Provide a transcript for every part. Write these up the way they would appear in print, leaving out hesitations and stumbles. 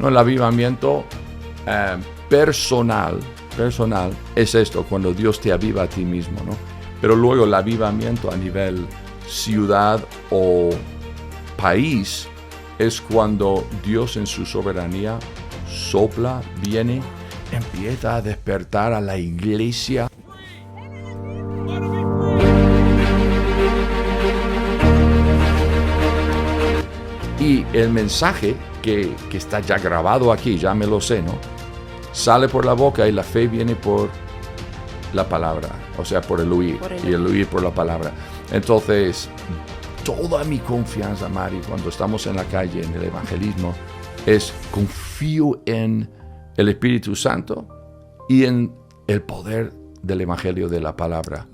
No, el avivamiento personal es esto, cuando Dios te aviva a ti mismo, ¿no? Pero luego el avivamiento a nivel ciudad o país es cuando Dios en su soberanía sopla, viene, empieza a despertar a la iglesia. Y el mensaje que está ya grabado aquí, ya me lo sé, ¿no? Sale por la boca y la fe viene por la palabra, o sea, por el oír, y el oír por la palabra. Entonces, toda mi confianza, Mari, cuando estamos en la calle, en el evangelismo, es confío en el Espíritu Santo y en el poder del evangelio de la palabra.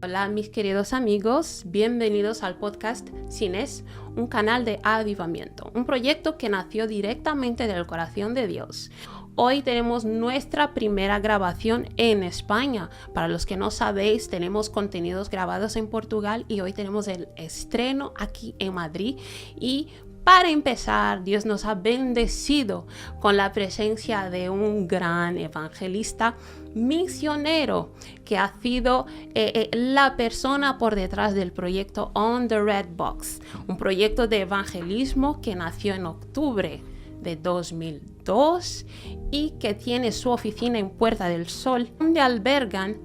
Hola mis queridos amigos, bienvenidos al podcast Cines, un canal de avivamiento, un proyecto que nació directamente del corazón de Dios. Hoy tenemos nuestra primera grabación en España. Para los que no sabéis, tenemos contenidos grabados en Portugal y hoy tenemos el estreno aquí en Madrid. Y para empezar, Dios nos ha bendecido con la presencia de un gran evangelista misionero que ha sido la persona por detrás del proyecto On the Red Box, un proyecto de evangelismo que nació en octubre de 2002 y que tiene su oficina en Puerta del Sol, donde albergan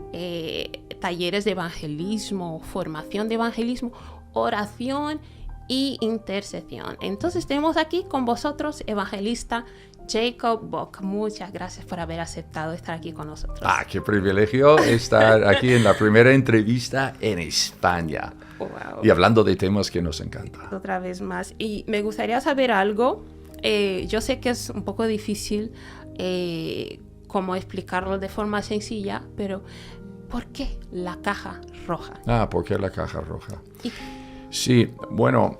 talleres de evangelismo, formación de evangelismo, oración y intercesión. Entonces tenemos aquí con vosotros evangelista Jacob Bock. Muchas gracias por haber aceptado estar aquí con nosotros. Qué privilegio estar aquí en la primera entrevista en España. Wow. Y hablando de temas que nos encantan. Otra vez más. Y me gustaría saber algo. Yo sé que es un poco difícil cómo explicarlo de forma sencilla, pero ¿por qué la caja roja? ¿Por qué la caja roja? Sí, bueno,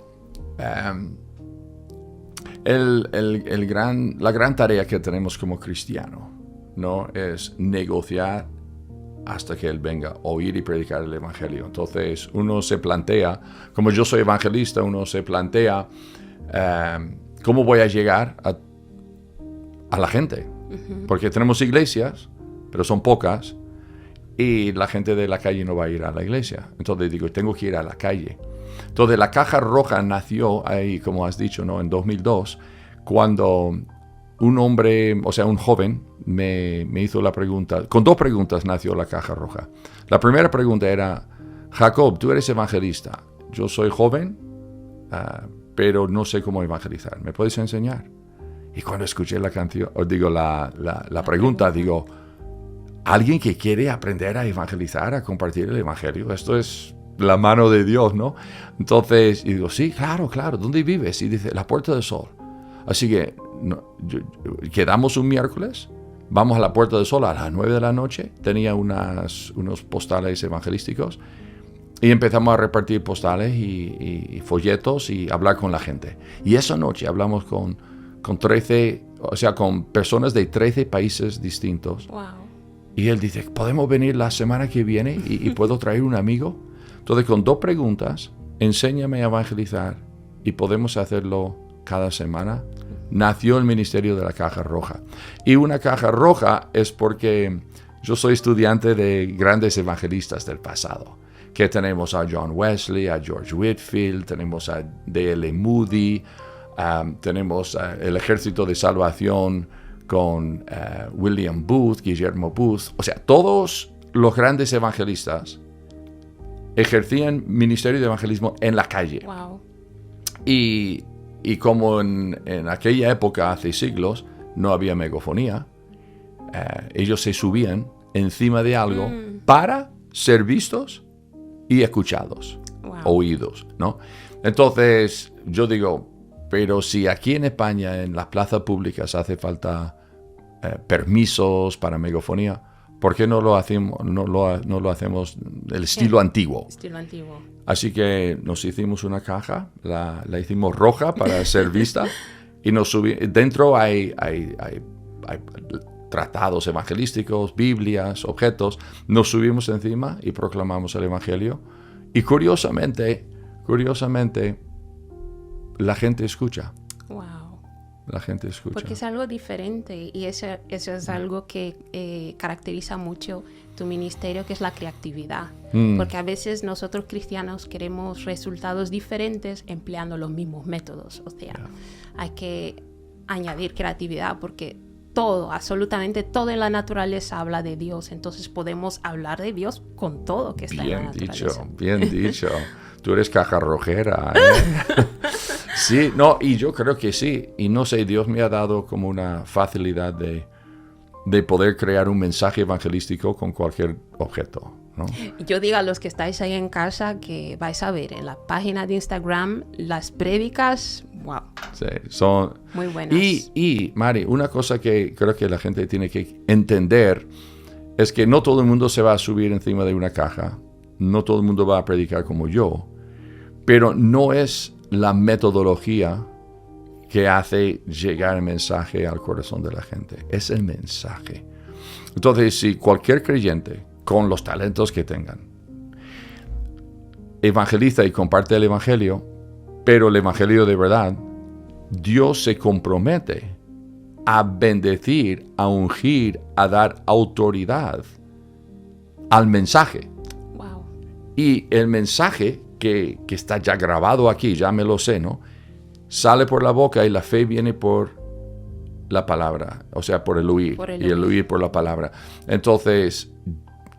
la gran tarea que tenemos como cristiano, ¿no? Es negociar hasta que Él venga, oír y predicar el Evangelio. Entonces, uno se plantea, como yo soy evangelista, uno se plantea cómo voy a llegar a la gente. Uh-huh. Porque tenemos iglesias, pero son pocas, y la gente de la calle no va a ir a la iglesia. Entonces digo, tengo que ir a la calle. Entonces la caja roja nació ahí, como has dicho, ¿no? En 2002, cuando un hombre, o sea, un joven, me hizo la pregunta. Con dos preguntas nació la caja roja. La primera pregunta era, Jacob, tú eres evangelista. Yo soy joven, pero no sé cómo evangelizar. ¿Me puedes enseñar? Y cuando escuché la canción, la pregunta, digo, alguien que quiere aprender a evangelizar, a compartir el evangelio, esto es la mano de Dios, ¿no? Entonces, y digo, sí, claro, ¿dónde vives? Y dice, la Puerta del Sol. Así que quedamos un miércoles, vamos a la Puerta del Sol a las 9 de la noche, tenía unos postales evangelísticos, y empezamos a repartir postales y folletos y hablar con la gente. Y esa noche hablamos con 13, o sea, con personas de 13 países distintos. Wow. Y él dice, ¿podemos venir la semana que viene y puedo traer un amigo? Entonces, con dos preguntas, enséñame a evangelizar y podemos hacerlo cada semana. Nació el ministerio de la caja roja. Y una caja roja es porque yo soy estudiante de grandes evangelistas del pasado. Que tenemos a John Wesley, a George Whitefield, tenemos a D.L. Moody, tenemos el Ejército de Salvación con William Booth, Guillermo Booth. O sea, todos los grandes evangelistas ejercían ministerio de evangelismo en la calle. Wow. Y como en aquella época, hace siglos, no había megafonía, ellos se subían encima de algo para ser vistos y escuchados, wow, oídos, ¿no? Entonces, yo digo, pero si aquí en España, en las plazas públicas, hace falta permisos para megafonía, ¿por qué no lo hacemos del estilo antiguo? Estilo antiguo. Así que nos hicimos una caja, la hicimos roja para ser vista, y nos dentro hay tratados evangelísticos, Biblias, objetos. Nos subimos encima y proclamamos el Evangelio. Y curiosamente, curiosamente, la gente escucha. Wow. La gente escucha. Porque es algo diferente y eso es algo que caracteriza mucho tu ministerio, que es la creatividad. Porque a veces nosotros cristianos queremos resultados diferentes empleando los mismos métodos. O sea, hay que añadir creatividad porque todo, absolutamente todo en la naturaleza habla de Dios. Entonces podemos hablar de Dios con todo que está en la naturaleza. Bien dicho. Tú eres cajarrojera, ¿eh? Sí, no, y yo creo que sí. Y no sé, Dios me ha dado como una facilidad de poder crear un mensaje evangelístico con cualquier objeto, ¿no? Yo digo a los que estáis ahí en casa que vais a ver en la página de Instagram las prédicas, wow. Sí, son muy buenas. Y Mari, una cosa que creo que la gente tiene que entender es que no todo el mundo se va a subir encima de una caja, no todo el mundo va a predicar como yo, pero no es la metodología que hace llegar el mensaje al corazón de la gente. Es el mensaje. Entonces, si cualquier creyente, con los talentos que tengan, evangeliza y comparte el evangelio, pero el evangelio de verdad, Dios se compromete a bendecir, a ungir, a dar autoridad al mensaje. Wow. Y el mensaje que está ya grabado aquí, ya me lo sé, ¿no? Sale por la boca y la fe viene por la palabra, o sea, por el oír, y el oír por la palabra. Entonces,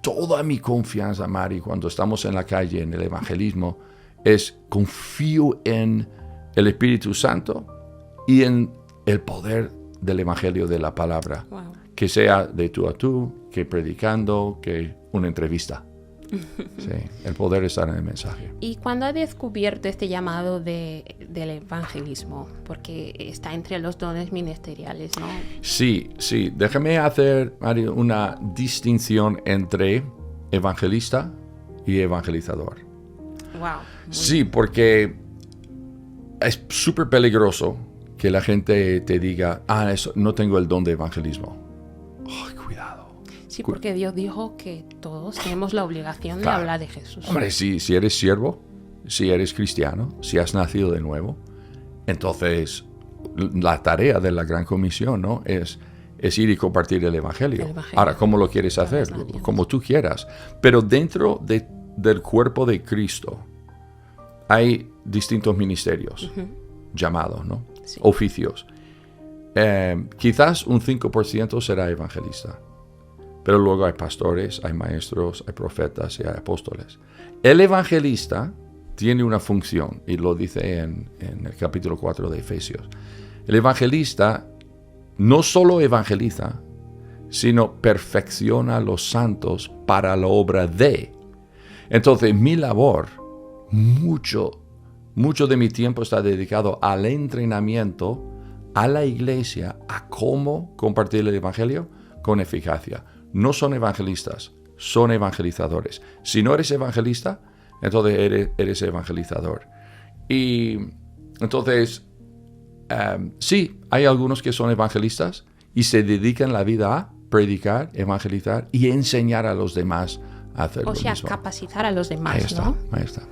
toda mi confianza, Mari, cuando estamos en la calle, en el evangelismo, es confío en el Espíritu Santo y en el poder del evangelio de la palabra. Wow. Que sea de tú a tú, que predicando, que una entrevista. Sí, el poder estar en el mensaje. ¿Y cuándo has descubierto este llamado del evangelismo? Porque está entre los dones ministeriales, ¿no? Sí. Déjame hacer, Mari, una distinción entre evangelista y evangelizador. Wow. Sí, porque es súper peligroso que la gente te diga, eso, no tengo el don de evangelismo. Ay, cuidado. Sí, porque Dios dijo que todos tenemos la obligación de hablar de Jesús. Hombre, si eres siervo, si eres cristiano, si has nacido de nuevo, entonces la tarea de la Gran Comisión, ¿no? es ir y compartir el evangelio. Ahora, ¿cómo lo quieres hacer? Como tú quieras. Pero dentro del cuerpo de Cristo hay distintos ministerios, llamados, ¿no? Sí. Oficios. Quizás un 5% será evangelista. Pero luego hay pastores, hay maestros, hay profetas y hay apóstoles. El evangelista tiene una función, y lo dice en el capítulo 4 de Efesios. El evangelista no solo evangeliza, sino perfecciona a los santos para la obra de. Entonces, mi labor, mucho de mi tiempo está dedicado al entrenamiento a la iglesia, a cómo compartir el evangelio con eficacia. No son evangelistas, son evangelizadores. Si no eres evangelista, entonces eres evangelizador. Y entonces, sí, hay algunos que son evangelistas y se dedican la vida a predicar, evangelizar y enseñar a los demás a hacer lo mismo. O sea, capacitar a los demás, Ahí está.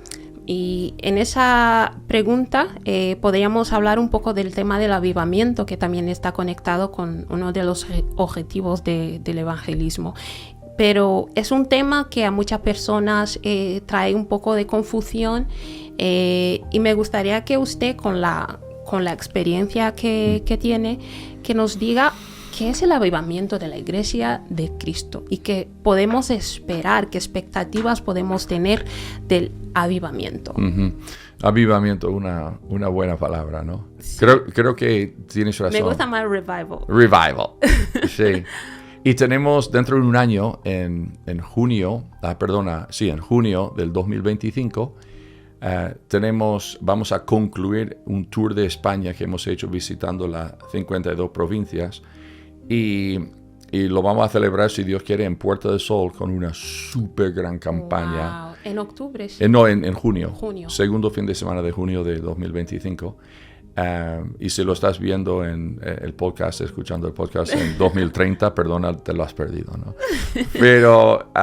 Y en esa pregunta podríamos hablar un poco del tema del avivamiento, que también está conectado con uno de los objetivos del evangelismo. Pero es un tema que a muchas personas trae un poco de confusión y me gustaría que usted, con la experiencia que tiene, que nos diga qué es el avivamiento de la Iglesia de Cristo y qué podemos esperar, qué expectativas podemos tener del avivamiento. Avivamiento, una buena palabra, ¿no? Sí. Creo que tienes razón. Me gusta más revival. Revival, sí. Y tenemos dentro de un año, en junio del 2025, vamos a concluir un tour de España que hemos hecho visitando las 52 provincias. Y lo vamos a celebrar, si Dios quiere, en Puerta del Sol con una súper gran campaña. Wow. ¿En octubre? No, en junio. Segundo fin de semana de junio de 2025. Y si lo estás viendo en el podcast, escuchando el podcast en 2030, perdona, te lo has perdido, ¿no? Pero,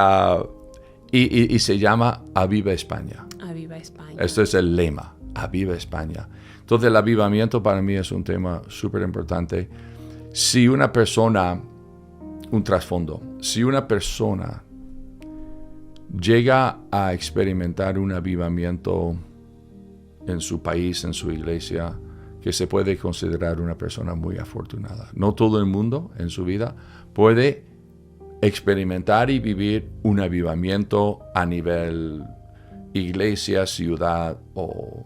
y se llama Aviva España. Aviva España. Este es el lema, Aviva España. Entonces el avivamiento para mí es un tema súper importante. Si una persona, un trasfondo, si una persona llega a experimentar un avivamiento en su país, en su iglesia, que se puede considerar una persona muy afortunada. No todo el mundo en su vida puede experimentar y vivir un avivamiento a nivel iglesia, ciudad o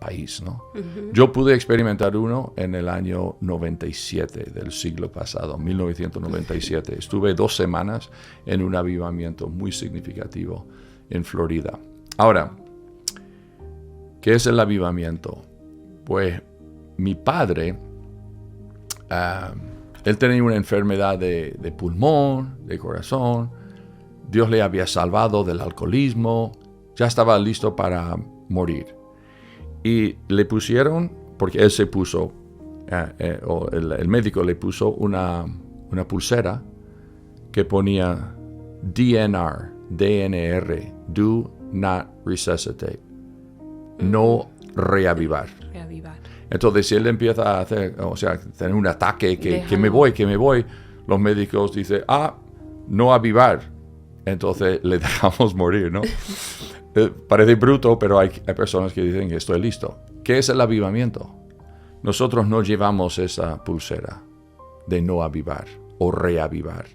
país, ¿no? Uh-huh. Yo pude experimentar uno en el año 97 del siglo pasado, 1997. Estuve 2 semanas en un avivamiento muy significativo en Florida. Ahora, ¿qué es el avivamiento? Pues mi padre, él tenía una enfermedad de pulmón, de corazón. Dios le había salvado del alcoholismo. Ya estaba listo para morir. Y le pusieron, porque él se puso, el médico le puso una pulsera que ponía DNR, Do Not Resuscitate. No reavivar. Entonces, si él empieza a hacer, tener un ataque, que me voy, los médicos dicen, no avivar. Entonces, le dejamos morir, ¿no? Parece bruto, pero hay personas que dicen que estoy listo. ¿Qué es el avivamiento? Nosotros no llevamos esa pulsera de no avivar o reavivar.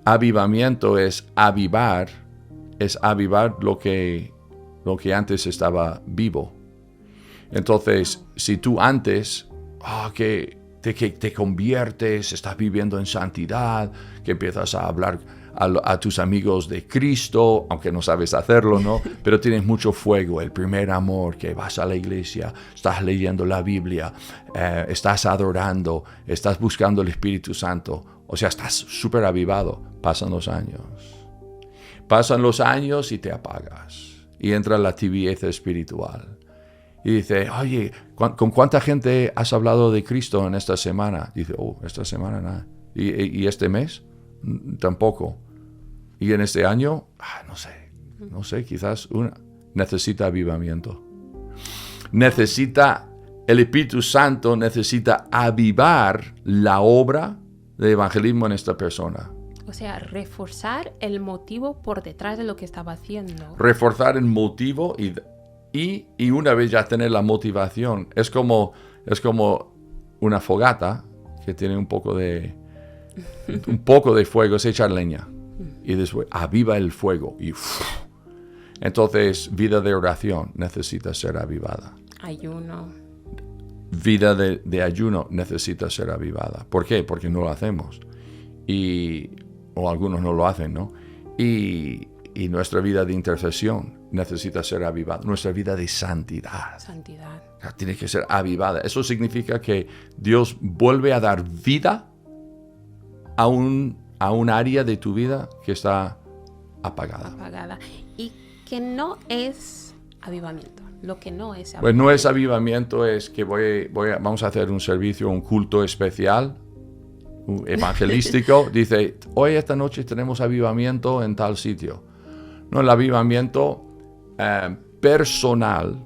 Avivamiento es avivar lo que antes estaba vivo. Entonces, si tú antes que te conviertes, estás viviendo en santidad, que empiezas a hablar a tus amigos de Cristo, aunque no sabes hacerlo, ¿no? Pero tienes mucho fuego, el primer amor, que vas a la iglesia, estás leyendo la Biblia, estás adorando, estás buscando el Espíritu Santo. O sea, estás súper avivado. Pasan los años y te apagas. Y entra la tibieza espiritual. Y dice, oye, ¿con cuánta gente has hablado de Cristo en esta semana? Dice, esta semana nada. ¿Y este mes? Tampoco. Y en este año, no sé, quizás necesita avivamiento. El Espíritu Santo necesita avivar la obra de evangelismo en esta persona. O sea, reforzar el motivo por detrás de lo que estaba haciendo. Reforzar el motivo y una vez ya tener la motivación, es como una fogata que tiene un poco de fuego, es echar leña. Y después aviva el fuego. Entonces, vida de oración necesita ser avivada. Ayuno. Vida de ayuno necesita ser avivada. ¿Por qué? Porque no lo hacemos. O algunos no lo hacen, ¿no? Y nuestra vida de intercesión necesita ser avivada. Nuestra vida de santidad. Tiene que ser avivada. Eso significa que Dios vuelve a dar vida a un área de tu vida que está apagada. Y que no es avivamiento. Lo que no es avivamiento. Pues no es avivamiento, es que vamos a hacer un servicio, un culto especial, evangelístico. Dice, hoy esta noche tenemos avivamiento en tal sitio. No, el avivamiento personal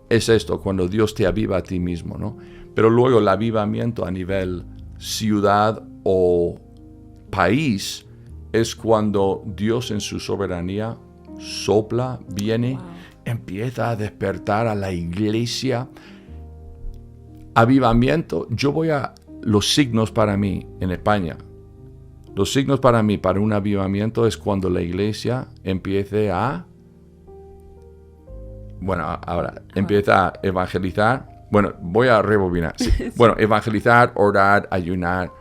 es esto, cuando Dios te aviva a ti mismo, ¿no? Pero luego el avivamiento a nivel ciudad o país es cuando Dios en su soberanía sopla, viene, empieza a despertar a la iglesia. Avivamiento, los signos para mí en España, los signos para mí para un avivamiento es cuando la iglesia empiece empieza a evangelizar. Bueno, voy a rebobinar. Sí. Bueno, evangelizar, orar, ayunar.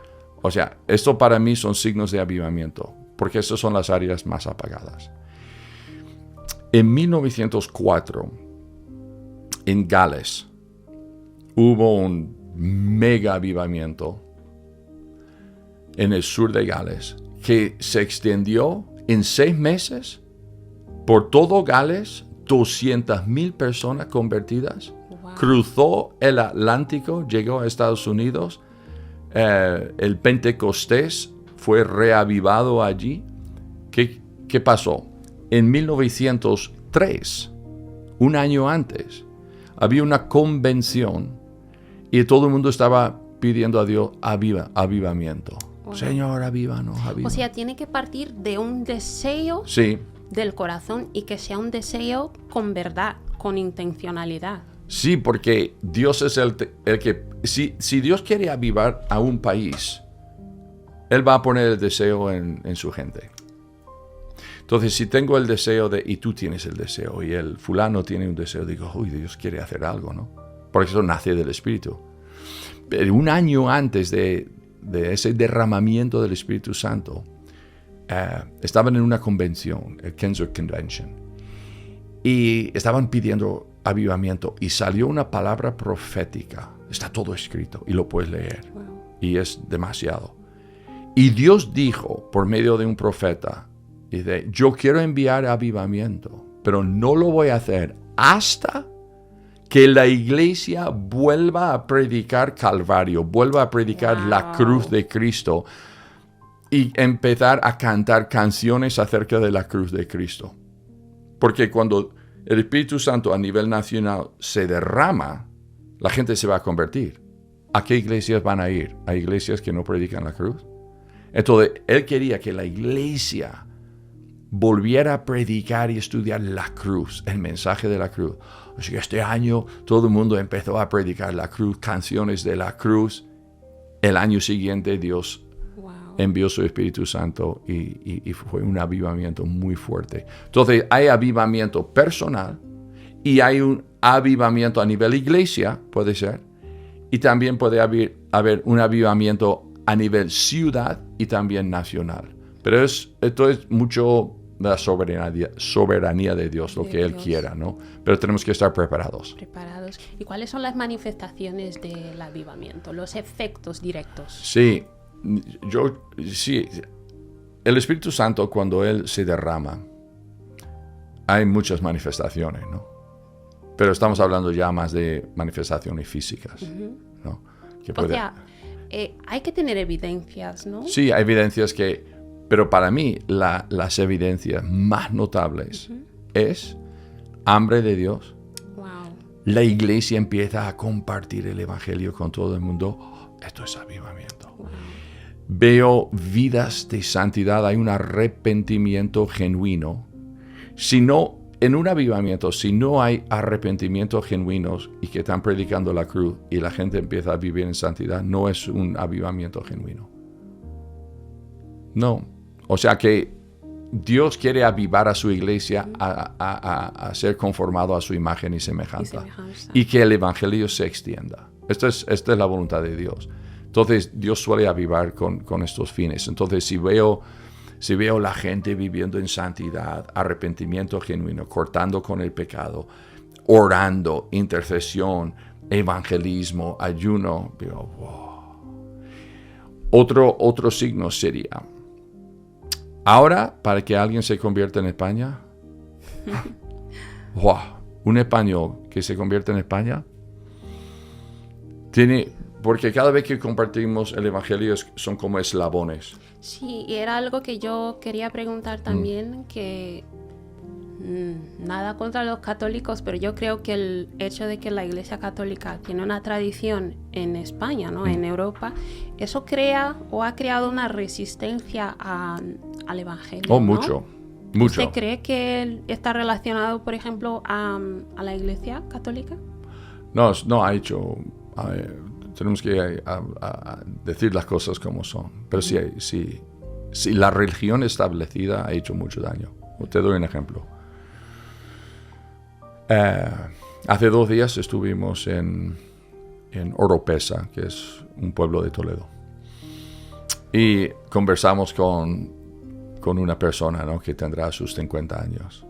O sea, esto para mí son signos de avivamiento, porque estas son las áreas más apagadas. En 1904, en Gales, hubo un mega avivamiento en el sur de Gales, que se extendió en 6 meses por todo Gales, 200,000 personas convertidas. Wow. Cruzó el Atlántico, llegó a Estados Unidos. El Pentecostés fue reavivado allí. ¿Qué pasó? En 1900 2003, un año antes, había una convención y todo el mundo estaba pidiendo a Dios avivamiento. Wow. Señor, avívanos, avívanos. O sea, tiene que partir de un deseo del corazón y que sea un deseo con verdad, con intencionalidad. Sí, porque Dios es el que... Si Dios quiere avivar a un país, Él va a poner el deseo en su gente. Entonces, si tengo el deseo y tú tienes el deseo, y el fulano tiene un deseo, digo, uy, Dios quiere hacer algo, ¿no? Porque eso nace del Espíritu. Pero un año antes de ese derramamiento del Espíritu Santo, estaban en una convención, el Kensington Convention, y estaban pidiendo avivamiento, y salió una palabra profética. Está todo escrito, y lo puedes leer, y es demasiado. Y Dios dijo, por medio de un profeta, dice, yo quiero enviar avivamiento, pero no lo voy a hacer hasta que la iglesia vuelva a predicar Calvario, vuelva a predicar la cruz de Cristo y empezar a cantar canciones acerca de la cruz de Cristo. Porque cuando el Espíritu Santo a nivel nacional se derrama, la gente se va a convertir. ¿A qué iglesias van a ir? ¿A iglesias que no predican la cruz? Entonces, Él quería que la iglesia volviera a predicar y estudiar la cruz, el mensaje de la cruz. Así que este año todo el mundo empezó a predicar la cruz, canciones de la cruz. El año siguiente Dios envió su Espíritu Santo y fue un avivamiento muy fuerte. Entonces hay avivamiento personal y hay un avivamiento a nivel iglesia, puede ser, y también puede haber un avivamiento a nivel ciudad y también nacional. Pero esto es mucho de la soberanía de Dios, lo que Él quiera, ¿no? Pero tenemos que estar preparados. ¿Y cuáles son las manifestaciones del avivamiento, los efectos directos? Sí, el Espíritu Santo, cuando Él se derrama, hay muchas manifestaciones, ¿no? Pero estamos hablando ya más de manifestaciones físicas, ¿no? Hay que tener evidencias, ¿no? Sí, hay evidencias pero para mí las evidencias más notables es hambre de Dios. Wow. La iglesia empieza a compartir el evangelio con todo el mundo. Esto es avivamiento. Wow. Veo vidas de santidad, hay un arrepentimiento genuino. En un avivamiento, si no hay arrepentimiento genuinos y que están predicando la cruz y la gente empieza a vivir en santidad, no es un avivamiento genuino. No. O sea que Dios quiere avivar a su iglesia a ser conformado a su imagen y semejanza. Y que el evangelio se extienda. Esta es la voluntad de Dios. Entonces Dios suele avivar con estos fines. Entonces si veo la gente viviendo en santidad, arrepentimiento genuino, cortando con el pecado, orando, intercesión, evangelismo, ayuno, digo, wow. Otro signo sería, ahora, para que alguien se convierta en España, wow, un español que se convierte en España, porque cada vez que compartimos el evangelio son como eslabones. Sí, y era algo que yo quería preguntar también, que nada contra los católicos, pero yo creo que el hecho de que la Iglesia Católica tiene una tradición en España, ¿no? En Europa, eso crea o ha creado una resistencia al evangelio. Oh, mucho, ¿no? mucho. ¿Usted cree que está relacionado, por ejemplo, a la Iglesia Católica? No, ha hecho... tenemos que decir las cosas como son. Pero sí, la religión establecida ha hecho mucho daño. Te doy un ejemplo. Hace 2 días estuvimos en Oropesa, que es un pueblo de Toledo. Y conversamos con una persona, ¿no?, que tendrá sus 50 años.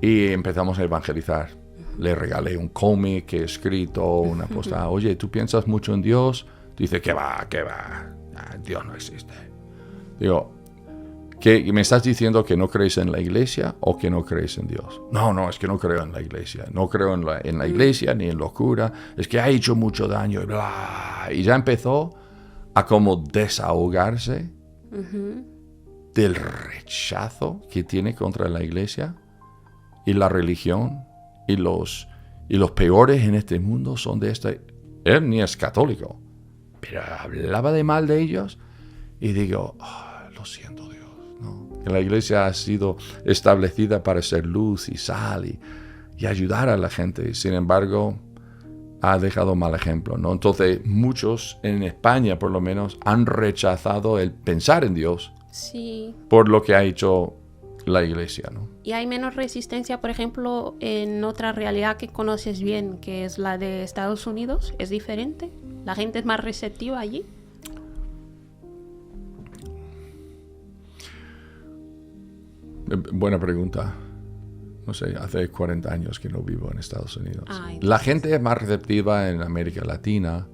Y empezamos a evangelizar. Le regalé un cómic que he escrito, una postada. Oye, ¿tú piensas mucho en Dios? Dice, ¿qué va? Dios no existe. Digo, ¿qué me estás diciendo, que no crees en la iglesia o que no crees en Dios? No, es que no creo en la iglesia. No creo en la iglesia ni en locura. Es que ha hecho mucho daño y bla. Y ya empezó a como desahogarse del rechazo que tiene contra la iglesia. y la religión y los peores en este mundo son de esta. Él ni es católico, pero hablaba de mal de ellos y digo, lo siento Dios, ¿no? Que la iglesia ha sido establecida para ser luz y sal y ayudar a la gente. Sin embargo, ha dejado mal ejemplo, ¿no? Entonces, muchos en España, por lo menos, han rechazado el pensar en Dios Sí. por lo que ha hecho la iglesia, ¿no? Y hay menos resistencia, por ejemplo, en otra realidad que conoces bien, que es la de Estados Unidos. ¿Es diferente? ¿La gente es más receptiva allí? Buena pregunta. No sé, hace 40 años que no vivo en Estados Unidos. Ay, La gente es más receptiva en América Latina,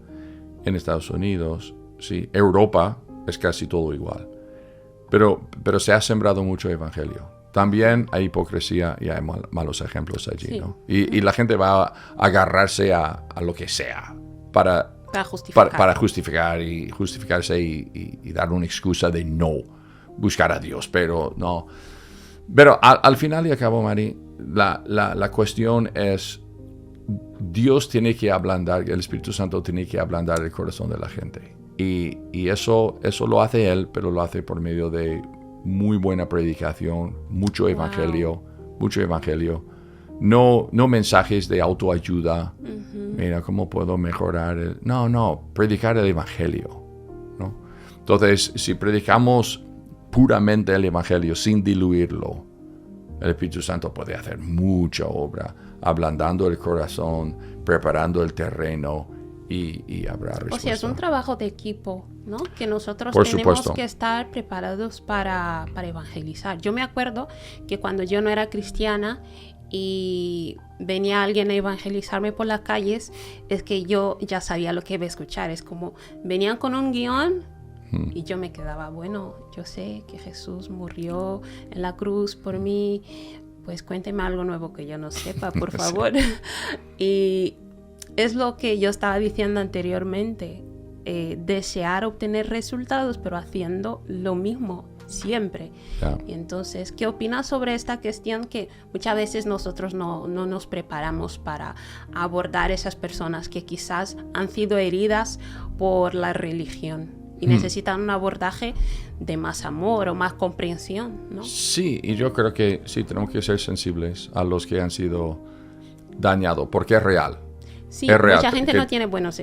en Estados Unidos, sí. Europa es casi todo igual. Pero se ha sembrado mucho evangelio. También hay hipocresía y hay malos ejemplos allí, Sí. ¿no? Y la gente va a agarrarse a lo que sea para justificarse y dar una excusa de no buscar a Dios, pero no. Pero al final y al cabo, Mari, la cuestión es, Dios tiene que ablandar, el Espíritu Santo tiene que ablandar el corazón de la gente. Y eso lo hace Él, pero lo hace por medio de muy buena predicación, mucho evangelio. No mensajes de autoayuda. Mira, ¿cómo puedo mejorar? No, predicar el evangelio, ¿no? Entonces, si predicamos puramente el evangelio sin diluirlo, el Espíritu Santo puede hacer mucha obra, ablandando el corazón, preparando el terreno y habrá respuesta. O sea, es un trabajo de equipo, ¿no? Que nosotros Por tenemos supuesto. que estar preparados para evangelizar. Yo me acuerdo que cuando yo no era cristiana y venía alguien a evangelizarme por las calles, es que yo ya sabía lo que iba a escuchar. Es como, venían con un guión y yo me quedaba, bueno, yo sé que Jesús murió en la cruz por mí, pues cuénteme algo nuevo que yo no sepa, por favor. Y es lo que yo estaba diciendo anteriormente, desear obtener resultados, pero haciendo lo mismo siempre. Yeah. Y entonces, ¿qué opinas sobre esta cuestión que muchas veces nosotros no nos preparamos para abordar esas personas que quizás han sido heridas por la religión y necesitan un abordaje de más amor o más comprensión, ¿no? Sí, y yo creo que sí tenemos que ser sensibles a los que han sido dañados, porque es real. Sí, es real, mucha gente que no tiene buenos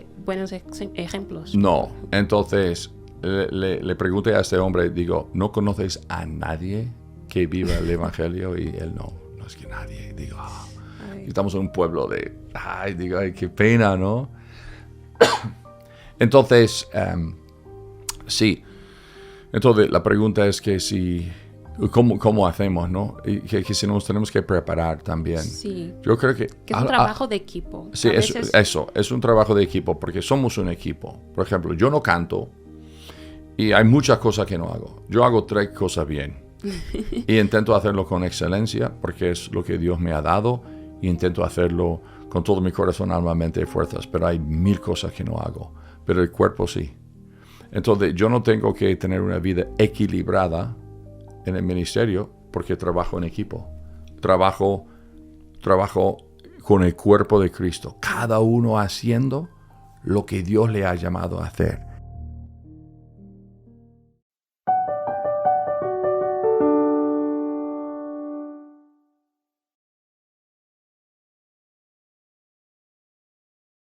ejemplos. No, entonces le pregunté a este hombre, digo, ¿no conoces a nadie que viva el evangelio? Y él no es que nadie. Digo, estamos en un pueblo de, digo, qué pena, ¿no? Entonces, sí. Entonces, la pregunta es que si, ¿cómo hacemos, no? Y que si nos tenemos que preparar también. Sí. Yo creo que es un trabajo de equipo. Sí, es un trabajo de equipo, porque somos un equipo. Por ejemplo, yo no canto y hay muchas cosas que no hago. Yo hago 3 cosas bien y intento hacerlo con excelencia, porque es lo que Dios me ha dado, y intento hacerlo con todo mi corazón, alma, mente y fuerzas, pero hay 1000 cosas que no hago, pero el cuerpo sí. Entonces, yo no tengo que tener una vida equilibrada en el ministerio porque trabajo en equipo. Trabajo con el cuerpo de Cristo. Cada uno haciendo lo que Dios le ha llamado a hacer.